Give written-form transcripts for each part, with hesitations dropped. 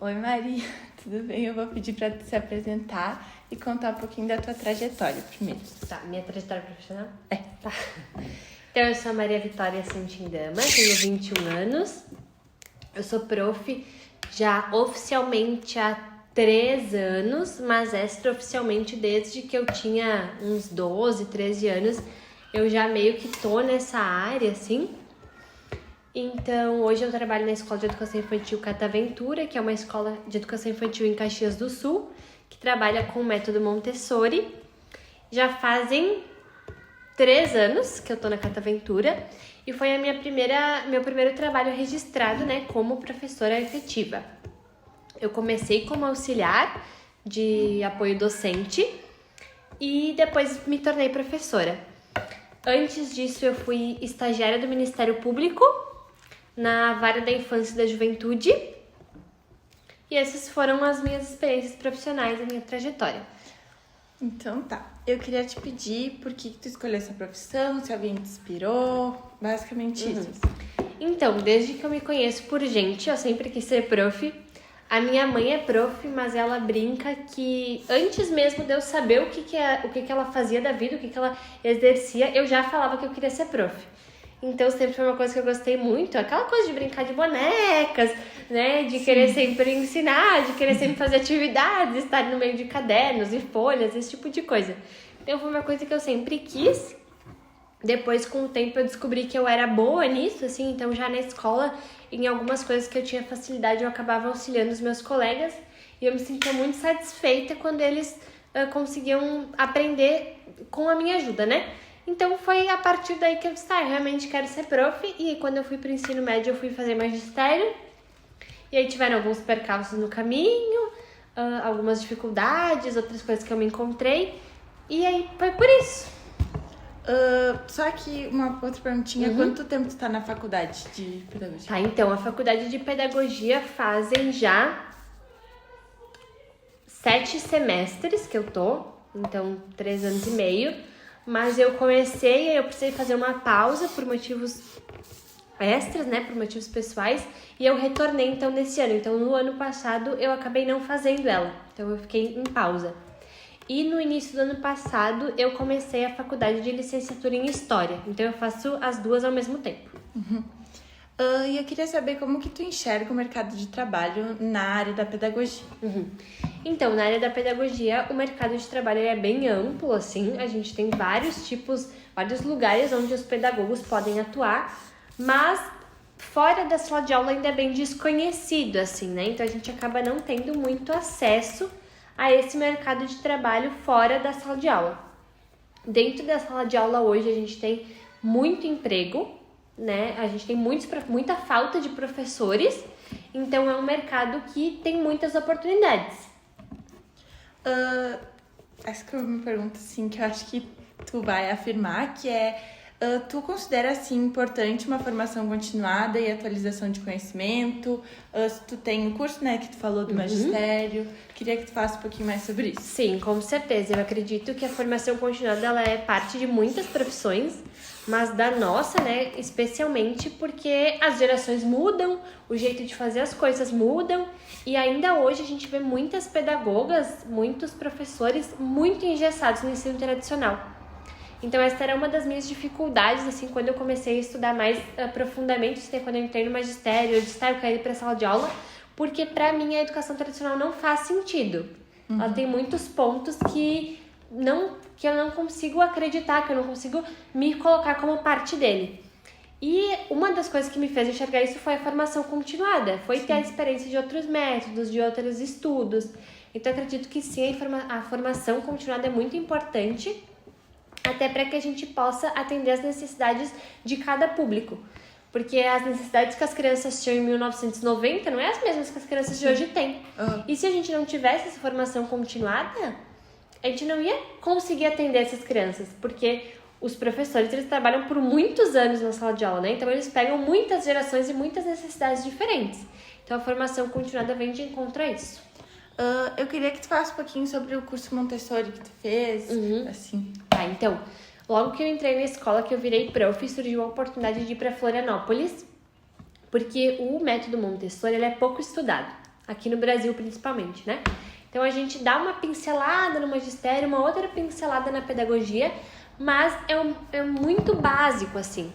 Oi, Maria, tudo bem? Eu vou pedir para tu se apresentar e contar um pouquinho da tua trajetória primeiro. Tá, minha trajetória profissional? É. Tá. Então, eu sou a Maria Vitória Santindama, tenho 21 anos. Eu sou prof já oficialmente há 3 anos, mas extraoficialmente desde que eu tinha uns 12, 13 anos. Eu já meio que tô nessa área, assim. Então, hoje eu trabalho na Escola de Educação Infantil Cataventura, que é uma escola de educação infantil em Caxias do Sul, que trabalha com o método Montessori. Já fazem 3 anos que eu tô na Cataventura e foi meu primeiro trabalho registrado, né, como professora efetiva. Eu comecei como auxiliar de apoio docente e depois me tornei professora. Antes disso, eu fui estagiária do Ministério Público na Vara da Infância e da Juventude. E essas foram as minhas experiências profissionais, a minha trajetória. Então tá, eu queria te pedir por que tu escolheu essa profissão, se alguém te inspirou, basicamente isso. Então, desde que eu me conheço por gente, eu sempre quis ser prof. A minha mãe é prof, mas ela brinca que antes mesmo de eu saber o que ela fazia da vida, o que ela exercia, eu já falava que eu queria ser prof. Então, sempre foi uma coisa que eu gostei muito. Aquela coisa de brincar de bonecas, né? De querer sempre ensinar, de querer sempre fazer atividades, estar no meio de cadernos e folhas, esse tipo de coisa. Então, foi uma coisa que eu sempre quis. Depois, com o tempo, eu descobri que eu era boa nisso, assim. Então, já na escola, em algumas coisas que eu tinha facilidade, eu acabava auxiliando os meus colegas. E eu me sentia muito satisfeita quando eles conseguiam aprender com a minha ajuda, né? Então, foi a partir daí que eu disse, eu realmente quero ser prof. E quando eu fui para o ensino médio, eu fui fazer magistério. E aí tiveram alguns percalços no caminho, algumas dificuldades, outras coisas que eu me encontrei. E aí, foi por isso. Só que uma outra perguntinha, quanto tempo tu tá na faculdade de pedagogia? Tá, então, a faculdade de pedagogia fazem já 7 semestres que eu tô. Então, 3 anos e meio. Mas eu comecei e eu precisei fazer uma pausa por motivos extras, né? Por motivos pessoais. E eu retornei, então, nesse ano. Então, no ano passado, eu acabei não fazendo ela. Então, eu fiquei em pausa. E no início do ano passado, eu comecei a faculdade de licenciatura em História. Então, eu faço as duas ao mesmo tempo. E eu queria saber como que tu enxerga o mercado de trabalho na área da pedagogia. Então, na área da pedagogia, o mercado de trabalho é bem amplo, assim. A gente tem vários lugares onde os pedagogos podem atuar, mas fora da sala de aula ainda é bem desconhecido, assim, né? Então, a gente acaba não tendo muito acesso a esse mercado de trabalho fora da sala de aula. Dentro da sala de aula hoje, a gente tem muito emprego, né? A gente tem muita falta de professores, então é um mercado que tem muitas oportunidades. Essa que eu me pergunto, assim, que eu acho que tu vai afirmar, que é, tu considera, assim, importante uma formação continuada e atualização de conhecimento? Se tu tem o curso, né, que tu falou do magistério, queria que tu falasse um pouquinho mais sobre isso. Sim, com certeza. Eu acredito que a formação continuada, ela é parte de muitas profissões, mas da nossa, né, especialmente porque as gerações mudam, o jeito de fazer as coisas mudam, e ainda hoje a gente vê muitas pedagogas, muitos professores muito engessados no ensino tradicional. Então essa era uma das minhas dificuldades, assim, quando eu comecei a estudar mais profundamente, quando eu entrei no magistério, eu disse, eu quero ir para a sala de aula, porque para mim a educação tradicional não faz sentido. Ela tem muitos pontos que eu não consigo acreditar, que eu não consigo me colocar como parte dele. E uma das coisas que me fez enxergar isso foi a formação continuada, foi ter a experiência de outros métodos, de outros estudos. Então eu acredito que sim, a formação continuada é muito importante, até para que a gente possa atender as necessidades de cada público. Porque as necessidades que as crianças tinham em 1990 não é as mesmas que as crianças de hoje têm. E se a gente não tivesse essa formação continuada, a gente não ia conseguir atender essas crianças, porque os professores, eles trabalham por muitos anos na sala de aula, né? Então, eles pegam muitas gerações e muitas necessidades diferentes. Então, a formação continuada vem de encontro a isso. Eu queria que tu falasse um pouquinho sobre o curso Montessori que tu fez, assim. Então, logo que eu entrei na escola, que eu virei prof, surgiu a oportunidade de ir para Florianópolis, porque o método Montessori, ele é pouco estudado. aqui no Brasil principalmente, né? Então a gente dá uma pincelada no magistério, uma outra pincelada na pedagogia, mas é muito básico, assim.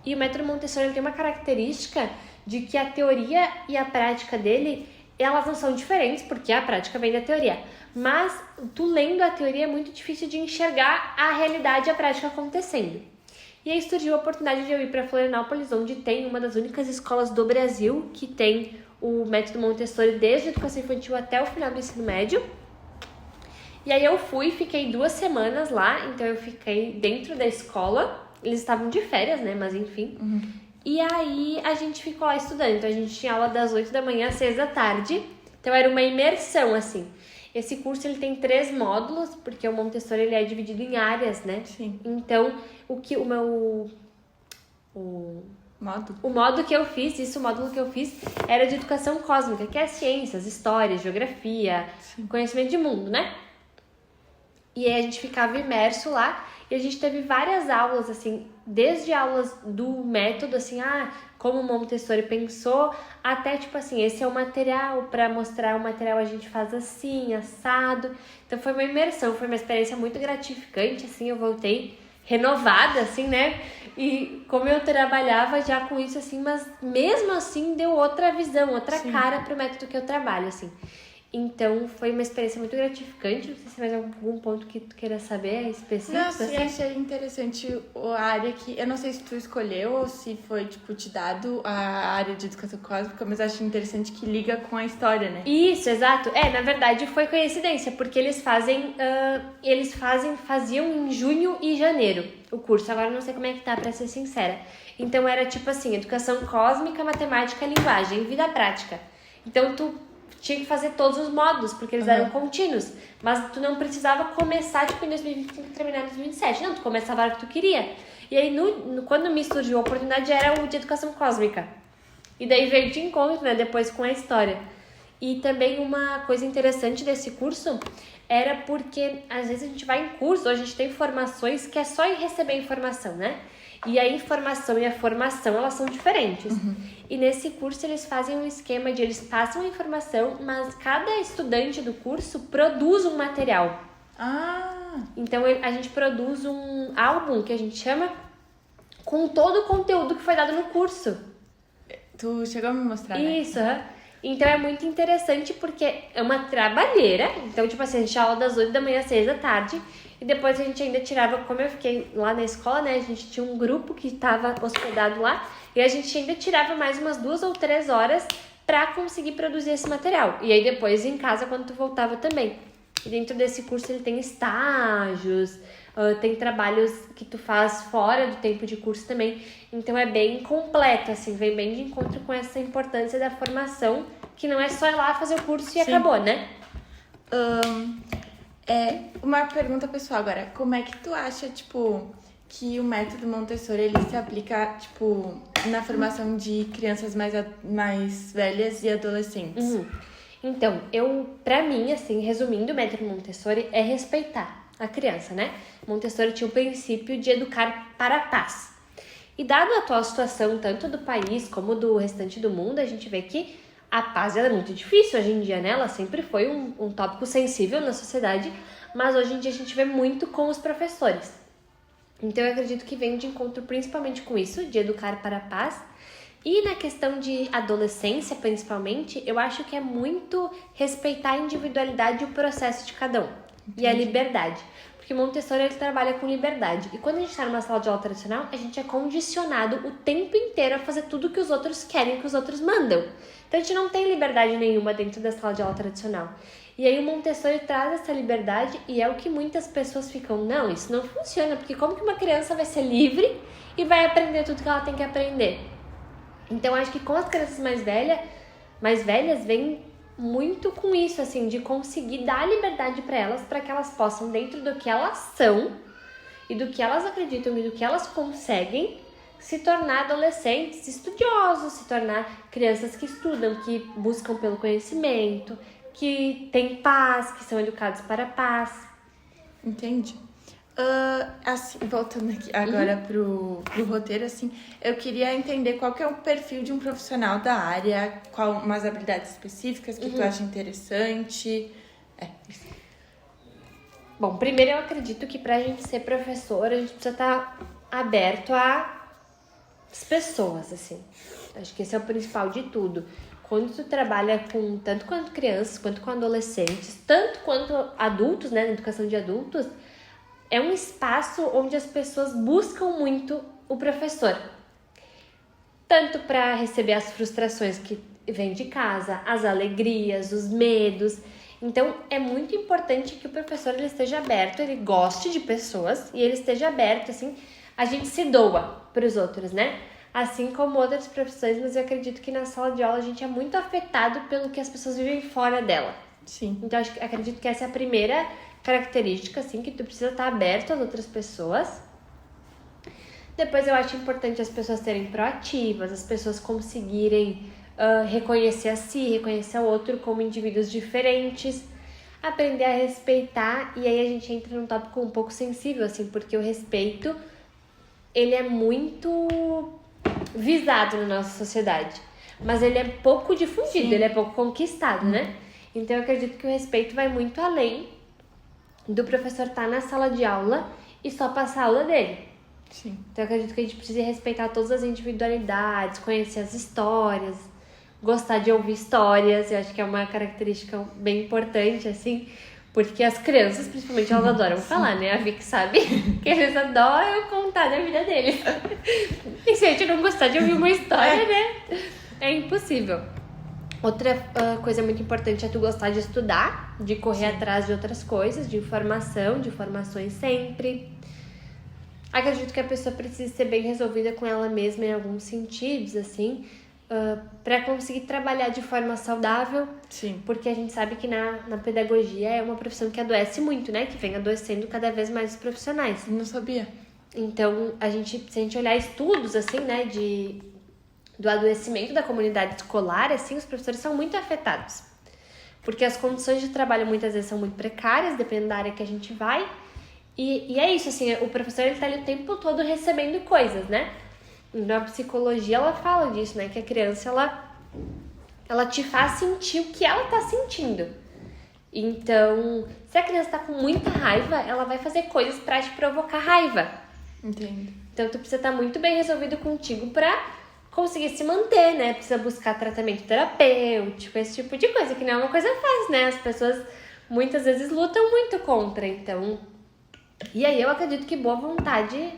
E o método Montessori tem uma característica de que a teoria e a prática dele, elas não são diferentes, porque a prática vem da teoria. Mas tu lendo a teoria é muito difícil de enxergar a realidade e a prática acontecendo. E aí surgiu a oportunidade de eu ir para Florianópolis, onde tem uma das únicas escolas do Brasil que tem o método Montessori desde a educação infantil até o final do ensino médio. E aí eu fui, fiquei 2 semanas lá, então eu fiquei dentro da escola. Eles estavam de férias, né? Mas enfim. E aí a gente ficou lá estudando. Então a gente tinha aula das 8 da manhã às 6 da tarde. Então era uma imersão, assim. Esse curso ele tem 3 módulos, porque o Montessori ele é dividido em áreas, né? Sim. Então o módulo que eu fiz, o módulo que eu fiz era de educação cósmica, que é ciências, história, geografia, conhecimento de mundo, né? E aí a gente ficava imerso lá e a gente teve várias aulas, assim, desde aulas do método, assim, como o Montessori pensou, até tipo assim, esse é o material, para mostrar o material a gente faz assim, assado. Então foi uma imersão, foi uma experiência muito gratificante, assim, eu voltei renovada, assim, né? E como eu trabalhava já com isso, assim, mas mesmo assim deu outra visão, outra cara pro método que eu trabalho, assim. Então, foi uma experiência muito gratificante. Não sei se mais algum ponto que tu queira saber específico. Não, sim, assim. achei interessante a área que... Eu não sei se tu escolheu ou se foi, tipo, te dado a área de educação cósmica, mas achei interessante que liga com a história, né? Isso, exato. Na verdade foi coincidência, porque eles faziam em junho e janeiro o curso. Agora não sei como é que tá, pra ser sincera. Então, era tipo assim, educação cósmica, matemática, linguagem, vida prática. Então, tu tinha que fazer todos os módulos, porque eles eram contínuos. Mas tu não precisava começar, tipo, em 2025 e terminar em 2027. Não, tu começava a hora que tu queria. E aí, quando me surgiu a oportunidade, era o de educação cósmica. E daí veio de encontro, né, depois com a história. E também uma coisa interessante desse curso era porque, às vezes, a gente vai em curso, ou a gente tem formações que é só em receber informação, né? E a informação e a formação, elas são diferentes. E nesse curso eles fazem um esquema de eles passam a informação, mas cada estudante do curso produz um material. Então a gente produz um álbum, que a gente chama, com todo o conteúdo que foi dado no curso. Tu chegou a me mostrar, né? Isso, Então é muito interessante porque é uma trabalheira. Então, tipo assim, a gente tinha aula das 8 da manhã às 6 da tarde. E depois a gente ainda tirava, como eu fiquei lá na escola, né? A gente tinha um grupo que estava hospedado lá. E a gente ainda tirava mais umas 2 ou 3 horas pra conseguir produzir esse material. E aí depois em casa, quando tu voltava também. E dentro desse curso ele tem estágios, tem trabalhos que tu faz fora do tempo de curso também. Então é bem completo, assim, vem bem de encontro com essa importância da formação, que não é só ir lá fazer o curso e acabou, né? Uma pergunta pessoal agora. Como é que tu acha, tipo, que o método Montessori, ele se aplica, tipo, na formação de crianças mais velhas e adolescentes? Então, pra mim, assim, resumindo, o método Montessori é respeitar a criança, né? Montessori tinha o princípio de educar para a paz. E dado a atual situação, tanto do país como do restante do mundo, a gente vê que a paz ela é muito difícil hoje em dia, né? Ela sempre foi um tópico sensível na sociedade, mas hoje em dia a gente vê muito com os professores. Então eu acredito que vem de encontro principalmente com isso, de educar para a paz. E na questão de adolescência, principalmente, eu acho que é muito respeitar a individualidade e o processo de cada um. E a liberdade. Porque Montessori ele trabalha com liberdade. E quando a gente está numa sala de aula tradicional, a gente é condicionado o tempo inteiro a fazer tudo que os outros querem, que os outros mandam. Então a gente não tem liberdade nenhuma dentro da sala de aula tradicional. E aí o Montessori traz essa liberdade e é o que muitas pessoas ficam, não, isso não funciona, porque como que uma criança vai ser livre e vai aprender tudo que ela tem que aprender? Então acho que com as crianças mais velhas vem muito com isso, assim, de conseguir dar liberdade para que elas possam, dentro do que elas são e do que elas acreditam e do que elas conseguem, se tornar adolescentes estudiosos, se tornar crianças que estudam, que buscam pelo conhecimento, que têm paz, que são educados para a paz. Entendi. Assim, voltando aqui agora pro roteiro, assim, eu queria entender qual que é o perfil de um profissional da área, qual umas habilidades específicas que tu acha interessante. Isso. Bom, primeiro eu acredito que pra gente ser professor, a gente precisa estar aberto às pessoas, assim. Acho que esse é o principal de tudo. Quando tu trabalha com tanto quanto crianças, quanto com adolescentes, tanto quanto adultos, né, na educação de adultos, é um espaço onde as pessoas buscam muito o professor. Tanto para receber as frustrações que vêm de casa, as alegrias, os medos. Então, é muito importante que o professor ele esteja aberto, ele goste de pessoas e ele esteja aberto, assim, a gente se doa para os outros, né? Assim como outras profissões, mas eu acredito que na sala de aula a gente é muito afetado pelo que as pessoas vivem fora dela. Sim. Então, acredito que essa é a primeira característica, assim, que tu precisa estar aberto às outras pessoas. Depois eu acho importante as pessoas serem proativas, as pessoas conseguirem reconhecer a si, reconhecer o outro como indivíduos diferentes, aprender a respeitar, e aí a gente entra num tópico um pouco sensível, assim, porque o respeito, ele é muito visado na nossa sociedade, mas ele é pouco difundido, Sim. ele é pouco conquistado, né? Então eu acredito que o respeito vai muito além do professor estar na sala de aula e só passar a aula dele. Sim. Então eu acredito que a gente precisa respeitar todas as individualidades, conhecer as histórias, gostar de ouvir histórias. Eu acho que é uma característica bem importante, assim, porque as crianças, principalmente, elas adoram falar, né? A Vicky sabe que eles adoram contar da vida deles. E se a gente não gostar de ouvir uma história, né? É impossível. Outra coisa muito importante é tu gostar de estudar, de correr atrás de outras coisas, de informação, de informações sempre. Acredito que a pessoa precisa ser bem resolvida com ela mesma em alguns sentidos, assim, para conseguir trabalhar de forma saudável. Sim. Porque a gente sabe que na pedagogia é uma profissão que adoece muito, né? Que vem adoecendo cada vez mais os profissionais. Não sabia. Então, se a gente olhar estudos, assim, né, do adoecimento da comunidade escolar, assim, os professores são muito afetados. Porque as condições de trabalho muitas vezes são muito precárias, dependendo da área que a gente vai. E é isso, assim, o professor ele tá ali o tempo todo recebendo coisas, né? Na psicologia ela fala disso, né? Que a criança, ela te faz sentir o que ela tá sentindo. Então, se a criança tá com muita raiva, ela vai fazer coisas pra te provocar raiva. Entendo. Então, tu precisa estar muito bem resolvido contigo pra conseguir se manter, né? Precisa buscar tratamento terapêutico, esse tipo de coisa, que não é uma coisa fácil, né? As pessoas muitas vezes lutam muito contra, então... E aí eu acredito que boa vontade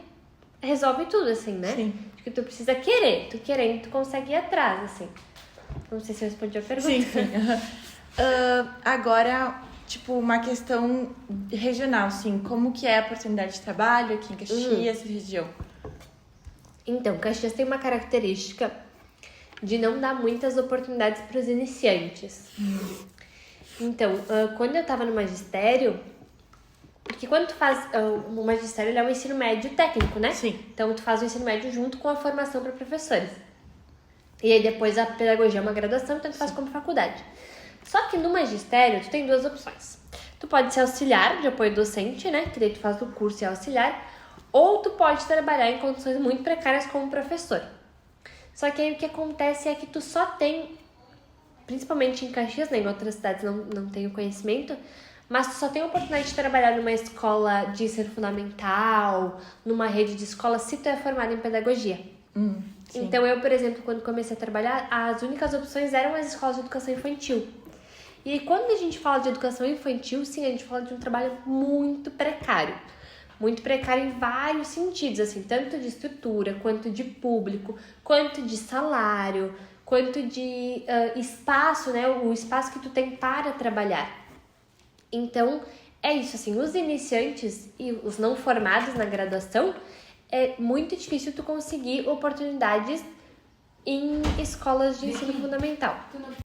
resolve tudo, assim, né? Sim. Acho que tu precisa querer. Tu querendo, tu consegue ir atrás, assim. Não sei se eu respondi a pergunta. Sim. Agora, tipo, uma questão regional, assim. Como que é a oportunidade de trabalho aqui em Caxias, região? Então, Caxias tem uma característica de não dar muitas oportunidades para os iniciantes. Então, quando eu tava no magistério... Porque quando tu faz o magistério, ele é um ensino médio técnico, né? Sim. Então, tu faz o ensino médio junto com a formação para professores. E aí, depois, a pedagogia é uma graduação, então tu faz como faculdade. Só que no magistério, tu tem duas opções. Tu pode ser auxiliar de apoio docente, né? Que daí tu faz o curso e é auxiliar. Ou tu pode trabalhar em condições muito precárias como professor. Só que aí, o que acontece é que tu só tem, principalmente em Caxias, né? Em outras cidades não tenho conhecimento... Mas tu só tem a oportunidade de trabalhar numa escola de ensino fundamental, numa rede de escola, se tu é formado em pedagogia. Então eu, por exemplo, quando comecei a trabalhar, as únicas opções eram as escolas de educação infantil. E aí, quando a gente fala de educação infantil, sim, a gente fala de um trabalho muito precário. Muito precário em vários sentidos, assim, tanto de estrutura, quanto de público, quanto de salário, quanto de espaço, né? O espaço que tu tem para trabalhar. Então, é isso, assim, os iniciantes e os não formados na graduação, é muito difícil tu conseguir oportunidades em escolas de ensino fundamental.